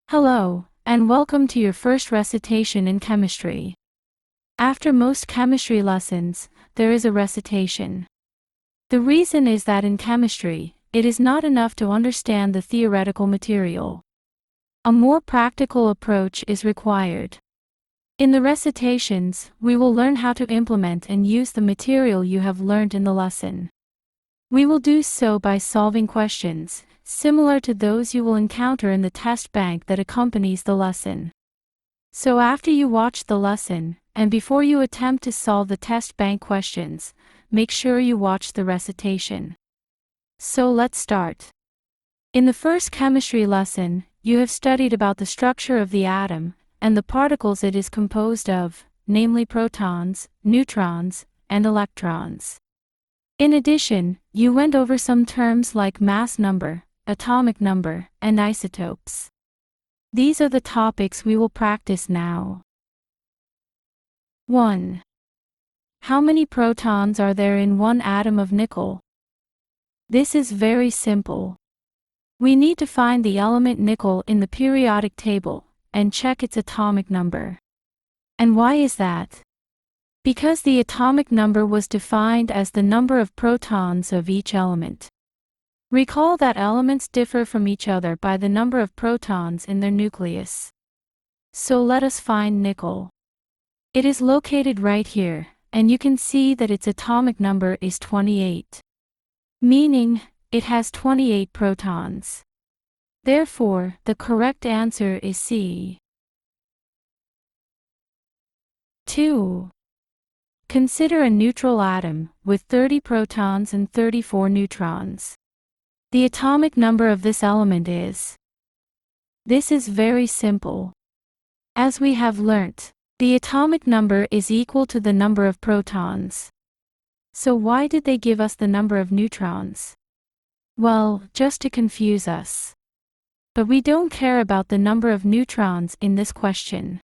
Hello, and welcome to your first recitation in chemistry. After most chemistry lessons, there is a recitation. The reason is that in chemistry, it is not enough to understand the theoretical material. A more practical approach is required. In the recitations, we will learn how to implement and use the material you have learned in the lesson. We will do so by solving questions, similar to those you will encounter in the test bank that accompanies the lesson. So after you watch the lesson, and before you attempt to solve the test bank questions, make sure you watch the recitation. So let's start. In the first chemistry lesson, you have studied about the structure of the atom, and the particles it is composed of, namely protons, neutrons, and electrons. In addition, you went over some terms like mass number, atomic number, and isotopes. These are the topics we will practice now. 1. How many protons are there in one atom of nickel? This is very simple. We need to find the element nickel in the periodic table and check its atomic number. And why is that? Because the atomic number was defined as the number of protons of each element. Recall that elements differ from each other by the number of protons in their nucleus. So let us find nickel. It is located right here, and you can see that its atomic number is 28. Meaning, it has 28 protons. Therefore, the correct answer is C. 2. Consider a neutral atom with 30 protons and 34 neutrons. The atomic number of this element is. This is very simple. As we have learnt, the atomic number is equal to the number of protons. So why did they give us the number of neutrons? Well, just to confuse us. But we don't care about the number of neutrons in this question.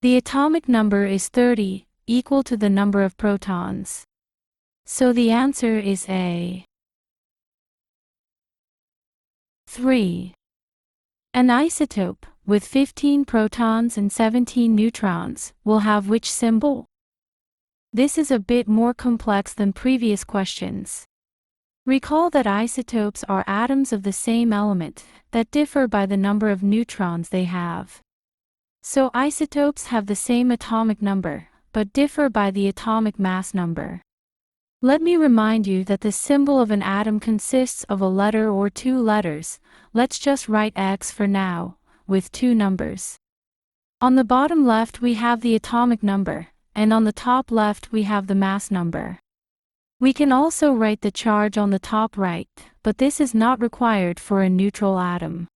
The atomic number is 30, equal to the number of protons. So the answer is A. 3. An isotope, with 15 protons and 17 neutrons, will have which symbol? This is a bit more complex than previous questions. Recall that isotopes are atoms of the same element that differ by the number of neutrons they have. So isotopes have the same atomic number, but differ by the atomic mass number. Let me remind you that the symbol of an atom consists of a letter or two letters. Let's just write X for now, with two numbers. On the bottom left we have the atomic number, and on the top left we have the mass number. We can also write the charge on the top right, but this is not required for a neutral atom.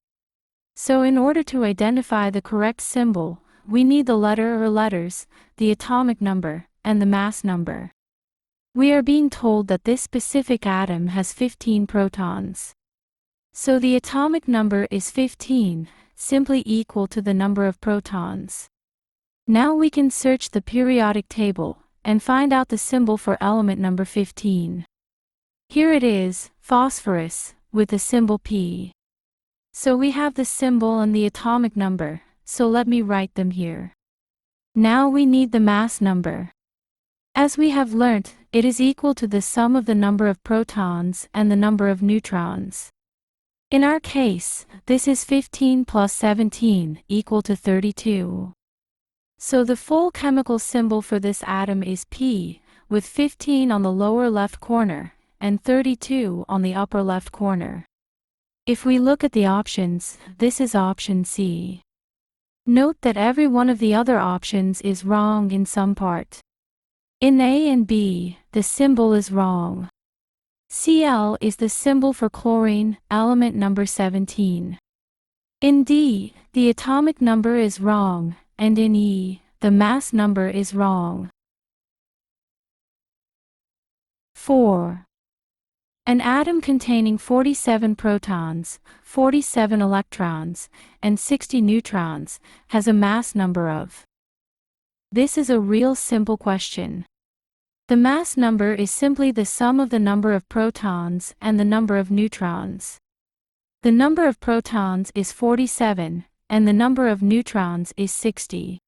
So in order to identify the correct symbol, we need the letter or letters, the atomic number, and the mass number. We are being told that this specific atom has 15 protons. So the atomic number is 15, simply equal to the number of protons. Now we can search the periodic table and find out the symbol for element number 15. Here it is, phosphorus, with the symbol P. So we have the symbol and the atomic number, so let me write them here. Now we need the mass number. As we have learnt, it is equal to the sum of the number of protons and the number of neutrons. In our case, this is 15 plus 17 equal to 32. So the full chemical symbol for this atom is P, with 15 on the lower left corner, and 32 on the upper left corner. If we look at the options, this is option C. Note that every one of the other options is wrong in some part. In A and B, the symbol is wrong. Cl is the symbol for chlorine, element number 17. In D, the atomic number is wrong, and in E, the mass number is wrong. 4. An atom containing 47 protons, 47 electrons, and 60 neutrons has a mass number of. This is a real simple question. The mass number is simply the sum of the number of protons and the number of neutrons. The number of protons is 47, and the number of neutrons is 60.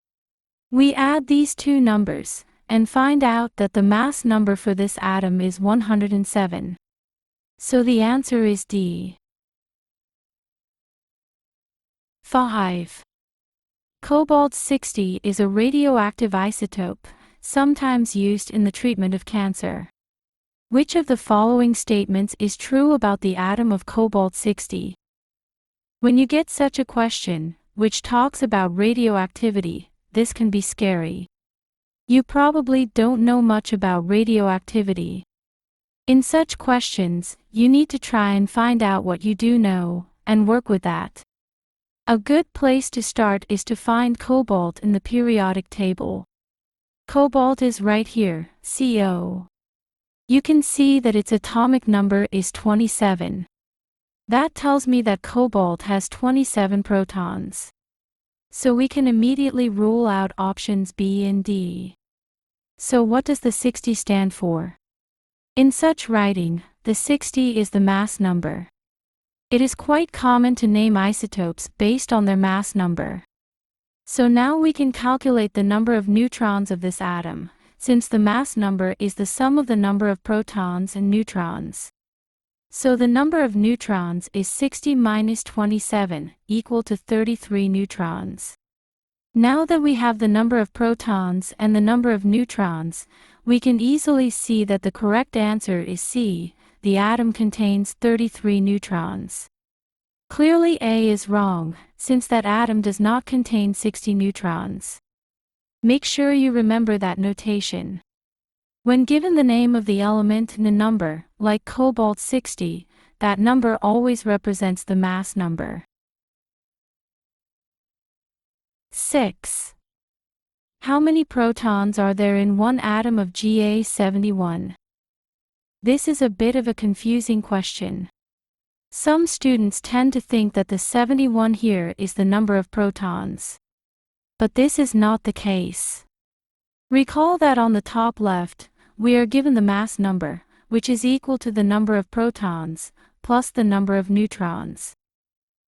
We add these two numbers, and find out that the mass number for this atom is 107. So the answer is D. 5. Cobalt-60 is a radioactive isotope, sometimes used in the treatment of cancer. Which of the following statements is true about the atom of cobalt-60? When you get such a question, which talks about radioactivity, this can be scary. You probably don't know much about radioactivity. In such questions, you need to try and find out what you do know, and work with that. A good place to start is to find cobalt in the periodic table. Cobalt is right here, CO. You can see that its atomic number is 27. That tells me that cobalt has 27 protons. So we can immediately rule out options B and D. So what does the 60 stand for? In such writing, the 60 is the mass number. It is quite common to name isotopes based on their mass number. So now we can calculate the number of neutrons of this atom, since the mass number is the sum of the number of protons and neutrons. So the number of neutrons is 60 minus 27, equal to 33 neutrons. Now that we have the number of protons and the number of neutrons, we can easily see that the correct answer is C. The atom contains 33 neutrons. Clearly A is wrong, since that atom does not contain 60 neutrons. Make sure you remember that notation. When given the name of the element and a number, like cobalt-60, that number always represents the mass number. 6. How many protons are there in one atom of Ga71? This is a bit of a confusing question. Some students tend to think that the 71 here is the number of protons. But this is not the case. Recall that on the top left, we are given the mass number, which is equal to the number of protons, plus the number of neutrons.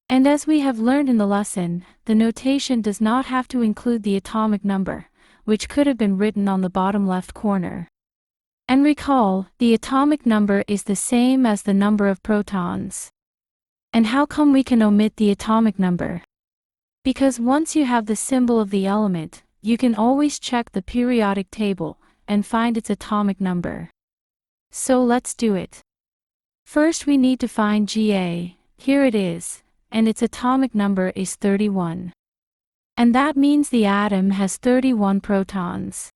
And as we have learned in the lesson, the notation does not have to include the atomic number, which could have been written on the bottom left corner. And recall, the atomic number is the same as the number of protons. And how come we can omit the atomic number? Because once you have the symbol of the element, you can always check the periodic table and find its atomic number. So let's do it. First we need to find Ga, here it is, and its atomic number is 31. And that means the atom has 31 protons.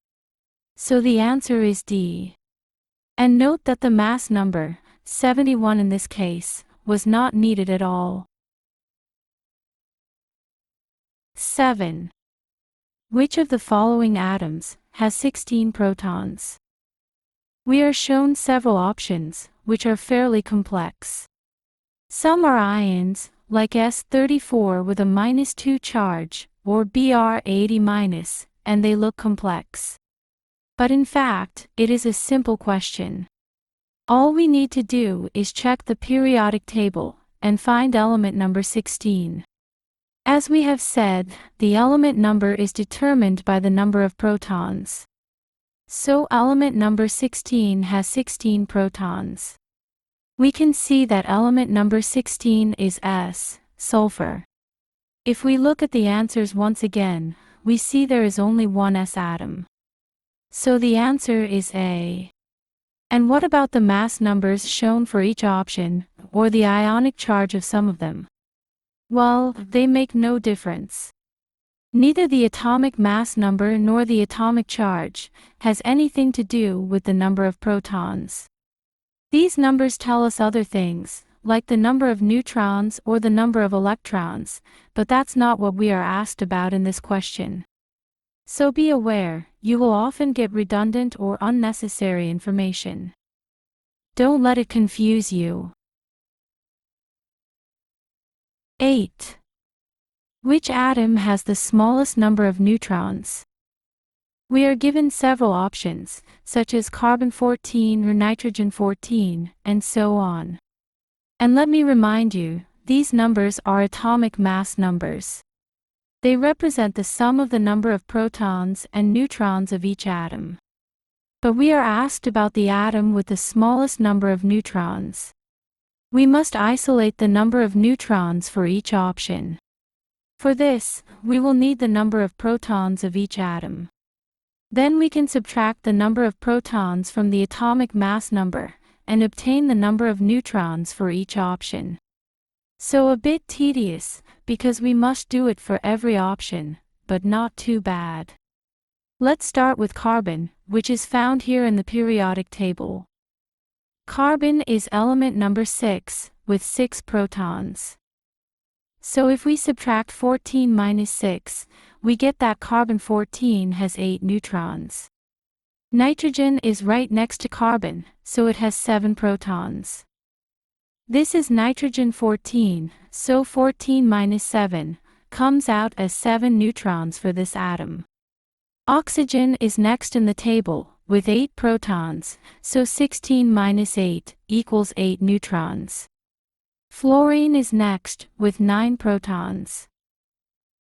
So the answer is D. And note that the mass number, 71 in this case, was not needed at all. 7. Which of the following atoms has 16 protons? We are shown several options, which are fairly complex. Some are ions, like S34 with a -2 charge, or Br80-, and they look complex. But in fact, it is a simple question. All we need to do is check the periodic table and find element number 16. As we have said, the element number is determined by the number of protons. So element number 16 has 16 protons. We can see that element number 16 is S, sulfur. If we look at the answers once again, we see there is only one S atom. So the answer is A. And what about the mass numbers shown for each option, or the ionic charge of some of them? Well, they make no difference. Neither the atomic mass number nor the atomic charge has anything to do with the number of protons. These numbers tell us other things, like the number of neutrons or the number of electrons, but that's not what we are asked about in this question. So be aware, you will often get redundant or unnecessary information. Don't let it confuse you. 8. Which atom has the smallest number of neutrons? We are given several options, such as carbon-14 or nitrogen-14, and so on. And let me remind you, these numbers are atomic mass numbers. They represent the sum of the number of protons and neutrons of each atom. But we are asked about the atom with the smallest number of neutrons. We must isolate the number of neutrons for each option. For this, we will need the number of protons of each atom. Then we can subtract the number of protons from the atomic mass number, and obtain the number of neutrons for each option. So a bit tedious, because we must do it for every option, but not too bad. Let's start with carbon, which is found here in the periodic table. Carbon is element number 6, with 6 protons. So if we subtract 14 minus 6, we get that carbon-14 has 8 neutrons. Nitrogen is right next to carbon, so it has 7 protons. This is nitrogen-14, so 14 minus 7 comes out as 7 neutrons for this atom. Oxygen is next in the table, with 8 protons, so 16 minus 8 equals 8 neutrons. Fluorine is next, with 9 protons.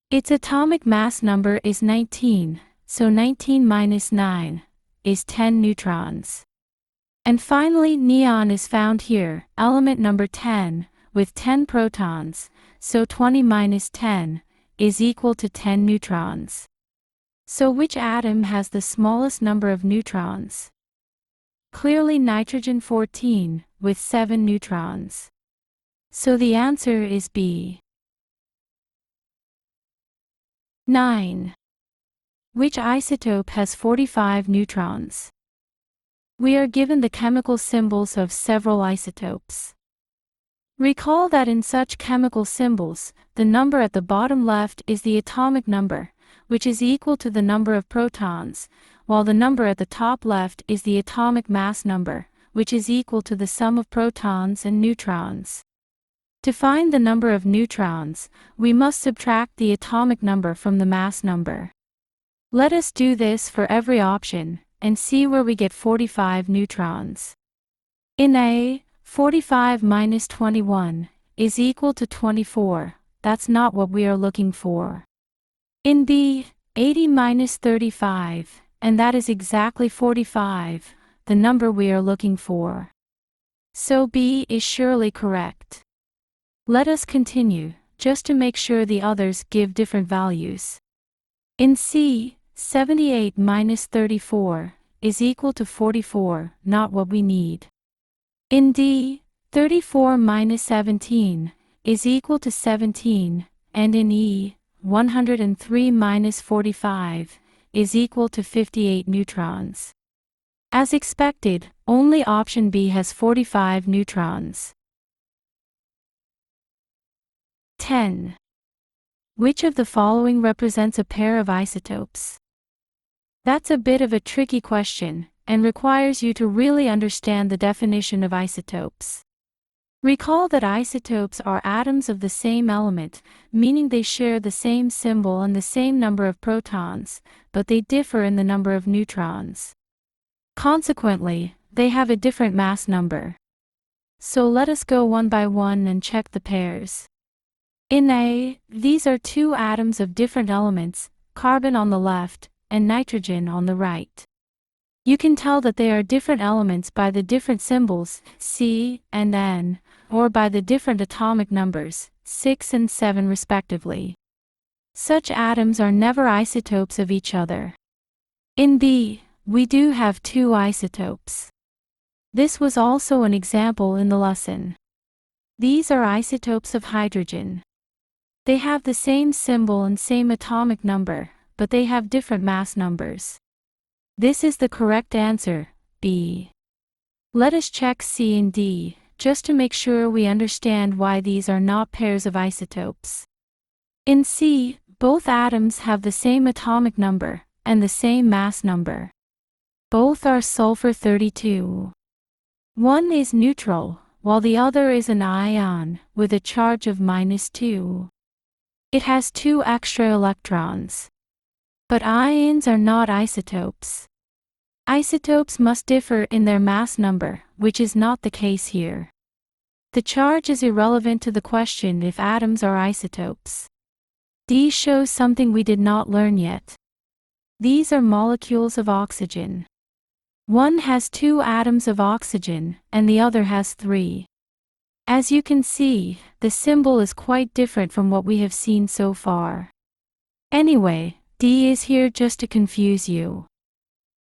Its atomic mass number is 19, so 19 minus 9 is 10 neutrons. And finally, neon is found here, element number 10, with 10 protons, so 20 minus 10 is equal to 10 neutrons. So which atom has the smallest number of neutrons? Clearly nitrogen-14, with 7 neutrons. So the answer is B. 9. Which isotope has 45 neutrons? We are given the chemical symbols of several isotopes. Recall that in such chemical symbols, the number at the bottom left is the atomic number, which is equal to the number of protons, while the number at the top left is the atomic mass number, which is equal to the sum of protons and neutrons. To find the number of neutrons, we must subtract the atomic number from the mass number. Let us do this for every option, and see where we get 45 neutrons. In A, 45 minus 21 is equal to 24, that's not what we are looking for. In B, 80 minus 35, and that is exactly 45, the number we are looking for. So B is surely correct. Let us continue, just to make sure the others give different values. In C, 78 minus 34 is equal to 44, not what we need. In D, 34 minus 17 is equal to 17, and in E, 103 minus 45 is equal to 58 neutrons. As expected, only option B has 45 neutrons. 10. Which of the following represents a pair of isotopes? That's a bit of a tricky question, and requires you to really understand the definition of isotopes. Recall that isotopes are atoms of the same element, meaning they share the same symbol and the same number of protons, but they differ in the number of neutrons. Consequently, they have a different mass number. So let us go one by one and check the pairs. In A, these are two atoms of different elements, carbon on the left, and nitrogen on the right. You can tell that they are different elements by the different symbols, C and N, or by the different atomic numbers, 6 and 7 respectively. Such atoms are never isotopes of each other. In B, we do have two isotopes. This was also an example in the lesson. These are isotopes of hydrogen. They have the same symbol and same atomic number, but they have different mass numbers. This is the correct answer, B. Let us check C and D, just to make sure we understand why these are not pairs of isotopes. In C, both atoms have the same atomic number, and the same mass number. Both are sulfur-32. One is neutral, while the other is an ion, with a charge of -2. It has 2 extra electrons. But ions are not isotopes. Isotopes must differ in their mass number, which is not the case here. The charge is irrelevant to the question if atoms are isotopes. D shows something we did not learn yet. These are molecules of oxygen. One has 2 atoms of oxygen, and the other has 3. As you can see, the symbol is quite different from what we have seen so far. Anyway, D is here just to confuse you.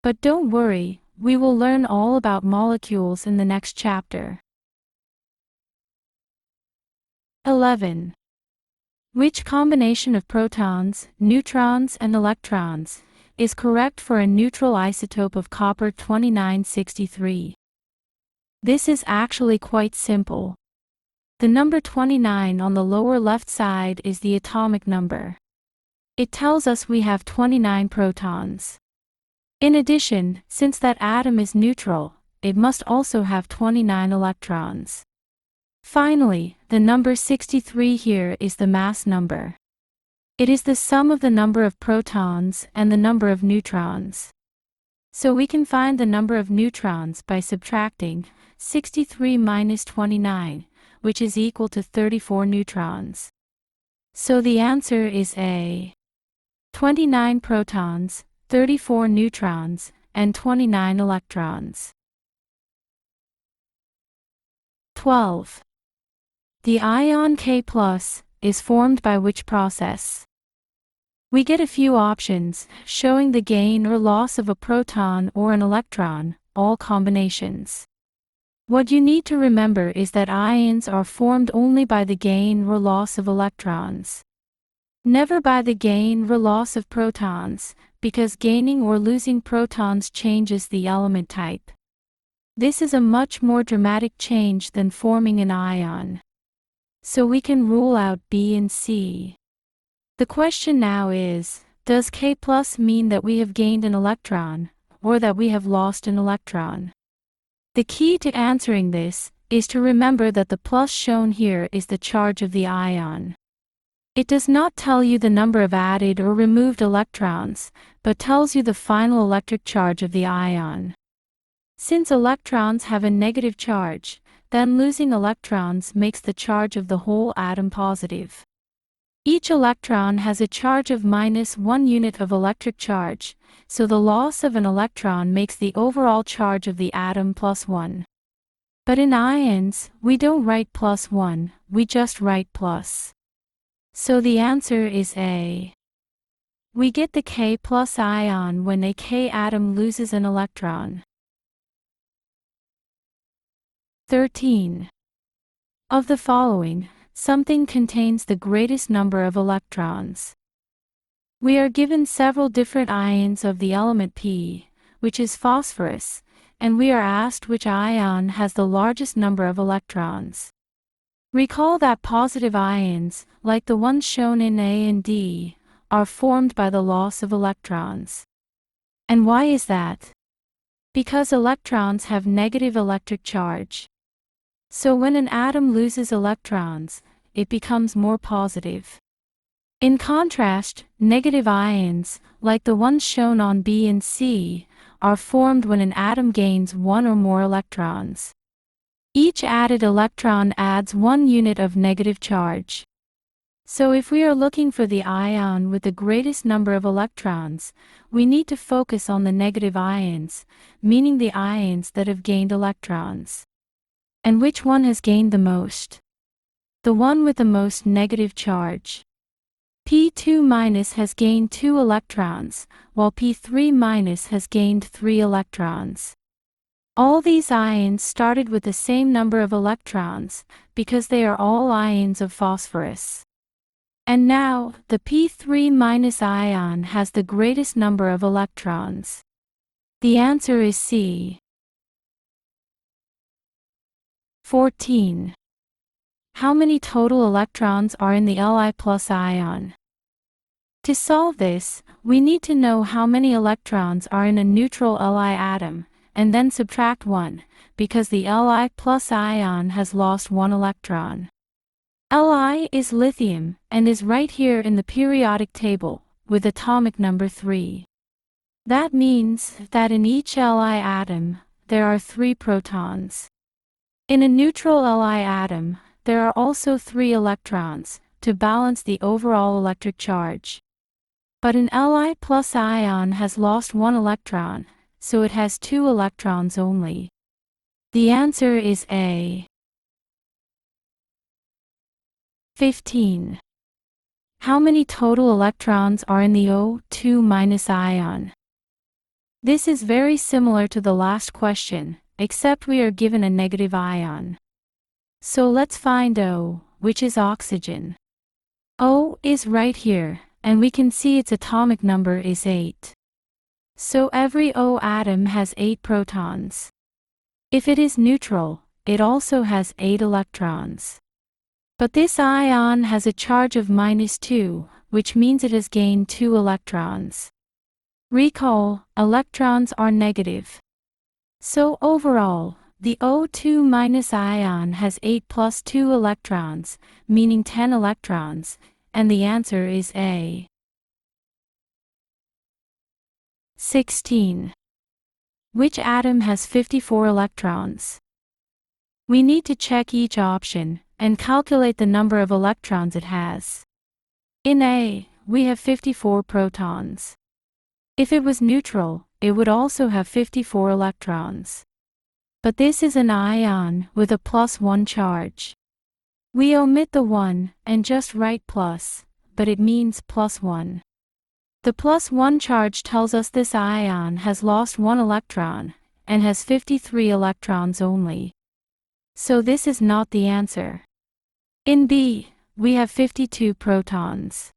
But don't worry, we will learn all about molecules in the next chapter. 11. Which combination of protons, neutrons, and electrons is correct for a neutral isotope of copper 2963? This is actually quite simple. The number 29 on the lower left side is the atomic number. It tells us we have 29 protons. In addition, since that atom is neutral, it must also have 29 electrons. Finally, the number 63 here is the mass number. It is the sum of the number of protons and the number of neutrons. So we can find the number of neutrons by subtracting 63 minus 29, which is equal to 34 neutrons. So the answer is A. 29 protons, 34 neutrons, and 29 electrons. 12. The ion K+ is formed by which process? We get a few options, showing the gain or loss of a proton or an electron, all combinations. What you need to remember is that ions are formed only by the gain or loss of electrons. Never by the gain or loss of protons, because gaining or losing protons changes the element type. This is a much more dramatic change than forming an ion. So we can rule out B and C. The question now is, does K+ mean that we have gained an electron, or that we have lost an electron? The key to answering this is to remember that the plus shown here is the charge of the ion. It does not tell you the number of added or removed electrons, but tells you the final electric charge of the ion. Since electrons have a negative charge, then losing electrons makes the charge of the whole atom positive. Each electron has a charge of -1 unit of electric charge, so the loss of an electron makes the overall charge of the atom +1. But in ions, we don't write +1, we just write plus. So the answer is A. We get the K+ ion when a K atom loses an electron. 13. Of the following, something contains the greatest number of electrons. We are given several different ions of the element P, which is phosphorus, and we are asked which ion has the largest number of electrons. Recall that positive ions, like the ones shown in A and D, are formed by the loss of electrons. And why is that? Because electrons have negative electric charge. So when an atom loses electrons, it becomes more positive. In contrast, negative ions, like the ones shown on B and C, are formed when an atom gains 1 or more electrons. Each added electron adds 1 unit of negative charge. So if we are looking for the ion with the greatest number of electrons, we need to focus on the negative ions, meaning the ions that have gained electrons. And which one has gained the most? The one with the most negative charge. P2- has gained 2 electrons, while P3- has gained 3 electrons. All these ions started with the same number of electrons, because they are all ions of phosphorus. And now, the P3- ion has the greatest number of electrons. The answer is C. 14. How many total electrons are in the Li+ ion? To solve this, we need to know how many electrons are in a neutral Li atom, and then subtract 1, because the Li+ ion has lost 1 electron. Li is lithium, and is right here in the periodic table, with atomic number 3. That means that in each Li atom, there are 3 protons. In a neutral Li atom, there are also 3 electrons, to balance the overall electric charge. But an Li plus ion has lost one electron, so it has two electrons only. The answer is A. 15. How many total electrons are in the O2- ion? This is very similar to the last question, except we are given a negative ion. So let's find O, which is oxygen. O is right here, and we can see its atomic number is 8. So every O atom has 8 protons. If it is neutral, it also has 8 electrons. But this ion has a charge of -2, which means it has gained 2 electrons. Recall, electrons are negative. So overall, the O2- ion has 8 plus 2 electrons, meaning 10 electrons, and the answer is A. 16. Which atom has 54 electrons? We need to check each option and calculate the number of electrons it has. In A, we have 54 protons. If it was neutral, it would also have 54 electrons. But this is an ion with a +1 charge. We omit the 1 and just write plus, but it means +1. The +1 charge tells us this ion has lost 1 electron and has 53 electrons only. So this is not the answer. In B, we have 52 protons.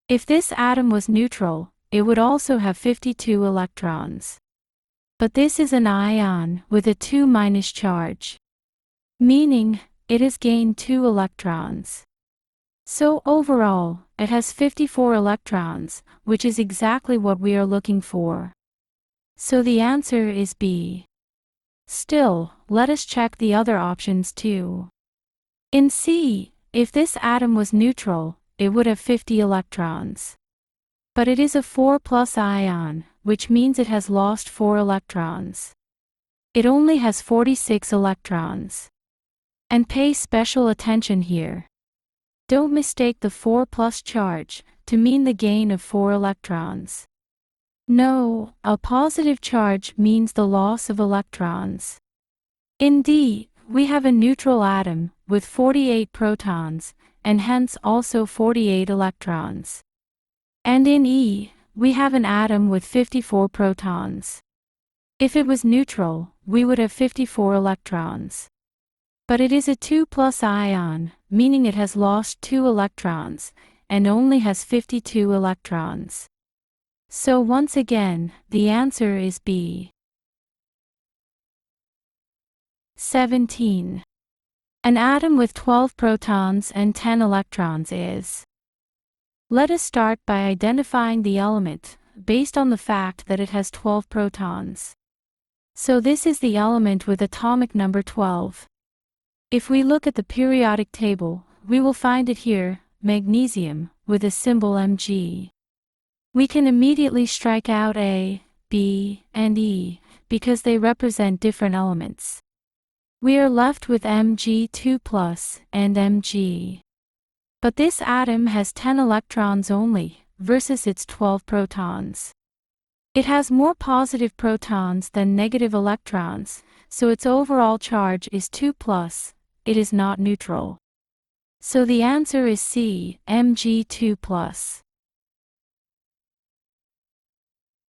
If this atom was neutral, it would also have 52 electrons. But this is an ion with a 2- charge, meaning it has gained 2 electrons. So overall, it has 54 electrons, which is exactly what we are looking for. So the answer is B. Still, let us check the other options too. In C, if this atom was neutral, it would have 50 electrons. But it is a 4+ ion, which means it has lost 4 electrons. It only has 46 electrons. And pay special attention here. Don't mistake the 4+ charge to mean the gain of 4 electrons. No, a positive charge means the loss of electrons. In D, we have a neutral atom with 48 protons, and hence also 48 electrons. And in E, we have an atom with 54 protons. If it was neutral, we would have 54 electrons. But it is a 2+ ion, meaning it has lost 2 electrons, and only has 52 electrons. So once again, the answer is B. 17. An atom with 12 protons and 10 electrons is. Let us start by identifying the element, based on the fact that it has 12 protons. So this is the element with atomic number 12. If we look at the periodic table, we will find it here, magnesium, with a symbol Mg. We can immediately strike out A, B, and E, because they represent different elements. We are left with Mg2+ and Mg. But this atom has 10 electrons only, versus its 12 protons. It has more positive protons than negative electrons, so its overall charge is 2+, it is not neutral. So the answer is C, Mg2+.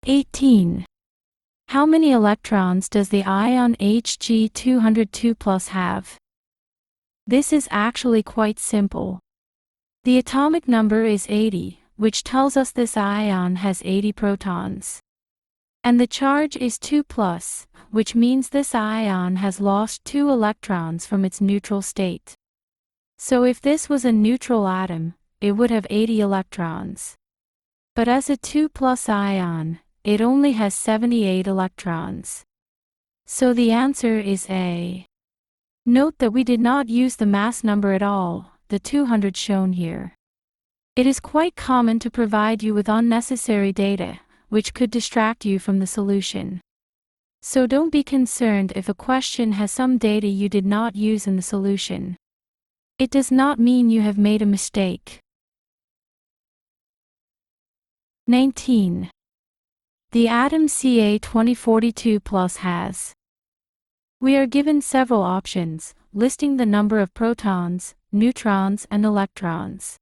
18. How many electrons does the ion Hg202+ have? This is actually quite simple. The atomic number is 80, which tells us this ion has 80 protons. And the charge is 2+, which means this ion has lost 2 electrons from its neutral state. So if this was a neutral atom, it would have 80 electrons. But as a 2+ ion, it only has 78 electrons. So the answer is A. Note that we did not use the mass number at all, the 200 shown here. It is quite common to provide you with unnecessary data, which could distract you from the solution. So don't be concerned if a question has some data you did not use in the solution. It does not mean you have made a mistake. 19. The atom Ca2042+ has. We are given several options, listing the number of protons, neutrons, and electrons.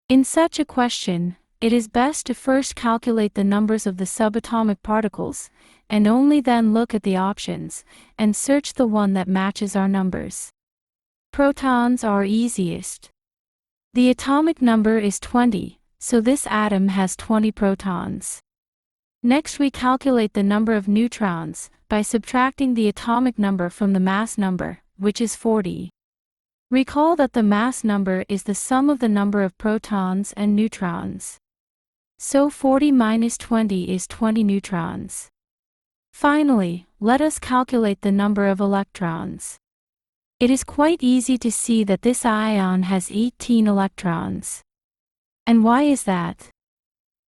In such a question, it is best to first calculate the numbers of the subatomic particles, and only then look at the options, and search the one that matches our numbers. Protons are easiest. The atomic number is 20, so this atom has 20 protons. Next we calculate the number of neutrons, by subtracting the atomic number from the mass number, which is 40. Recall that the mass number is the sum of the number of protons and neutrons. So 40 minus 20 is 20 neutrons. Finally, let us calculate the number of electrons. It is quite easy to see that this ion has 18 electrons. And why is that?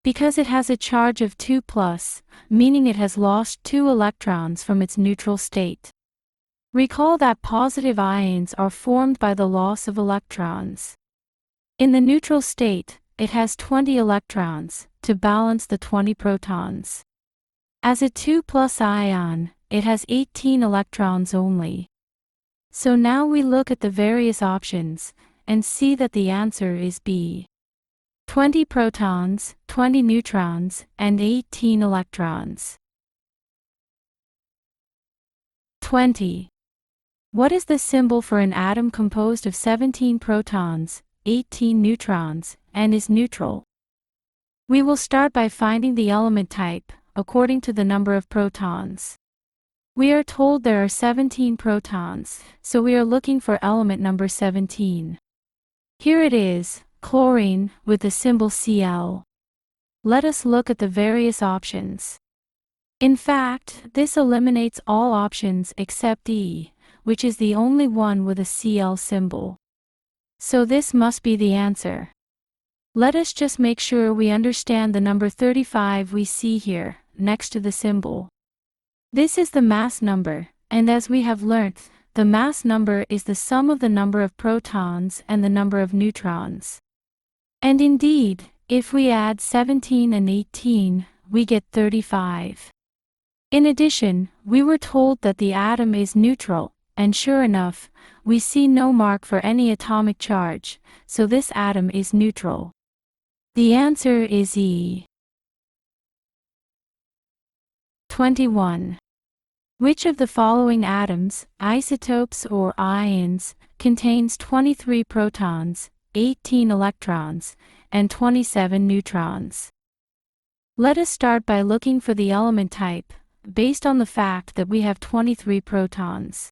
Because it has a charge of 2+, meaning it has lost 2 electrons from its neutral state. Recall that positive ions are formed by the loss of electrons. In the neutral state, it has 20 electrons, to balance the 20 protons. As a 2+ ion, it has 18 electrons only. So now we look at the various options, and see that the answer is B. 20 protons, 20 neutrons, and 18 electrons. 20. What is the symbol for an atom composed of 17 protons, 18 neutrons, and is neutral? We will start by finding the element type, according to the number of protons. We are told there are 17 protons, so we are looking for element number 17. Here it is, chlorine, with the symbol Cl. Let us look at the various options. In fact, this eliminates all options except E, which is the only one with a Cl symbol. So this must be the answer. Let us just make sure we understand the number 35 we see here, next to the symbol. This is the mass number, and as we have learnt, the mass number is the sum of the number of protons and the number of neutrons. And indeed, if we add 17 and 18, we get 35. In addition, we were told that the atom is neutral, and sure enough, we see no mark for any atomic charge, so this atom is neutral. The answer is E. 21. Which of the following atoms, isotopes or ions, contains 23 protons, 18 electrons, and 27 neutrons? Let us start by looking for the element type, based on the fact that we have 23 protons.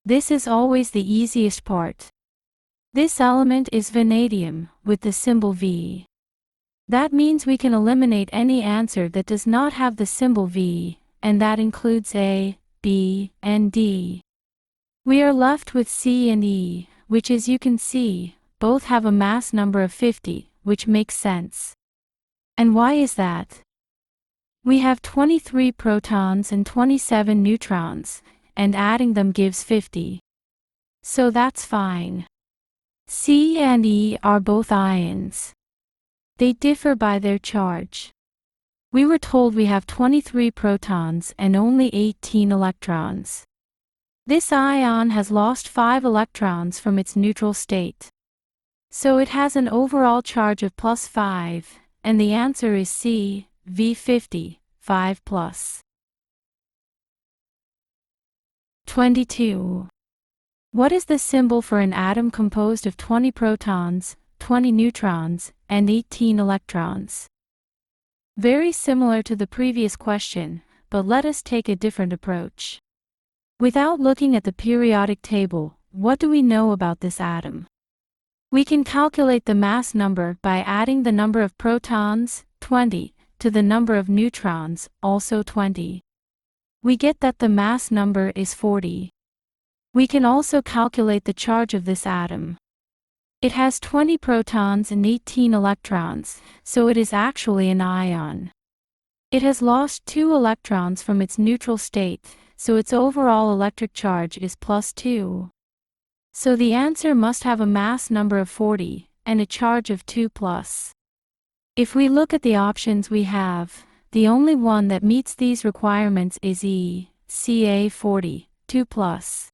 This is always the easiest part. This element is vanadium, with the symbol V. That means we can eliminate any answer that does not have the symbol V, and that includes A, B, and D. We are left with C and E, which as you can see, both have a mass number of 50, which makes sense. And why is that? We have 23 protons and 27 neutrons, and adding them gives 50. So that's fine. C and E are both ions. They differ by their charge. We were told we have 23 protons and only 18 electrons. This ion has lost 5 electrons from its neutral state. So it has an overall charge of +5, and the answer is C, V50, 5+. 22. What is the symbol for an atom composed of 20 protons, 20 neutrons, and 18 electrons? Very similar to the previous question, but let us take a different approach. Without looking at the periodic table, what do we know about this atom? We can calculate the mass number by adding the number of protons, 20, to the number of neutrons, also 20. We get that the mass number is 40. We can also calculate the charge of this atom. It has 20 protons and 18 electrons, so it is actually an ion. It has lost 2 electrons from its neutral state, so its overall electric charge is +2. So the answer must have a mass number of 40 and a charge of 2+. If we look at the options we have, the only one that meets these requirements is E, Ca40, 2+.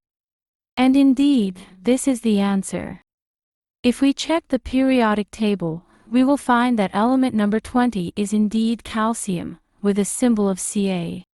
And indeed, this is the answer. If we check the periodic table, we will find that element number 20 is indeed calcium, with a symbol of Ca.